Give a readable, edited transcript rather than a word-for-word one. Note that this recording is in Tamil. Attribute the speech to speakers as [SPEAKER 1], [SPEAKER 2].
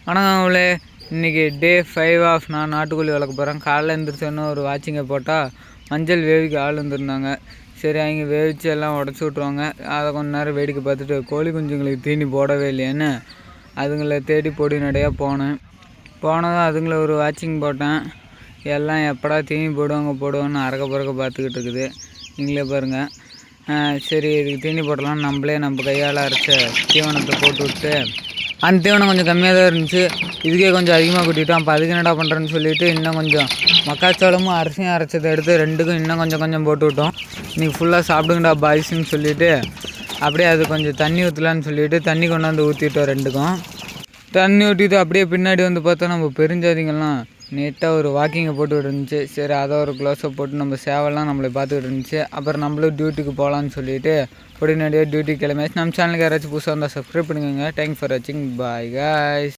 [SPEAKER 1] வணக்கம் அவளே. இன்றைக்கி டே 5 ஆஃப் நான் நாட்டுக்கோழி வளர்க்க போகிறேன். காலைல எழுந்திரிச்சோன்னே ஒரு வாட்சிங்கை போட்டால் மஞ்சள் வேவிக்கு ஆள் வந்துருந்தாங்க. சரி, அவங்க வேவிச்சு எல்லாம் உடச்சி விட்ருவாங்க. அதை கொஞ்ச நேரம் வேடிக்கை பார்த்துட்டு கோழி குஞ்சுங்களுக்கு தீனி போடவே இல்லையான்னு அதுங்களை தேடி பொடி நடையாக போனதும் அதுங்களை ஒரு வாட்சிங் போட்டேன். எல்லாம் எப்படா தீனி போடுவான்னு அறக்க பறக்க பார்த்துக்கிட்டு இருக்குது. நீங்களே பாருங்கள். சரி, இதுக்கு தீனி போடலாம். நம்ம கையால் அரைச்ச தீவனத்தை போட்டு விட்டு, அந்த தீவனம் கொஞ்சம் கம்மியாக தான் இருந்துச்சு. இதுக்கே கொஞ்சம் அதிகமாக கொட்டிட்டோம். அப்போ அதுக்கு என்னடா பண்ணுறேன்னு சொல்லிவிட்டு இன்னும் கொஞ்சம் மக்காச்சோளமும் அரிசியும் அரைச்சதை எடுத்து ரெண்டுக்கும் இன்னும் கொஞ்சம் போட்டு விட்டோம். இன்றைக்கி ஃபுல்லாக சாப்பிடுங்கடா பாய்ஸ்ன்னு சொல்லிவிட்டு அப்படியே அது கொஞ்சம் தண்ணி ஊற்றலான்னு சொல்லிவிட்டு தண்ணி கொண்டாந்து ஊற்றிட்டோம். ரெண்டுக்கும் தண்ணி ஊற்றிட்டு அப்படியே பின்னாடி வந்து பார்த்தா நம்ம பெருஞ்சாதிங்கெல்லாம் நீட்டாக ஒரு வாக்கிங்கை போட்டுக்கிட்டு இருந்துச்சு. சரி, அதை ஒரு க்ளோஸப் போட்டு நம்ம சேவலாம் நம்மளை பார்த்துக்கிட்டு இருந்துச்சு. அப்புறம் நம்மளும் டியூட்டிக்கு போகலான்னு சொல்லிவிட்டு உடனடியாக டியூட்டி கிளம்பியாச்சு. நம்ம சேனலுக்கு யாராச்சும் புதுசாக வந்தால் சப்ஸ்கிரைப் பண்ணிக்கோங்க. தேங்க்ஸ் ஃபார் வாட்சிங். Bye guys.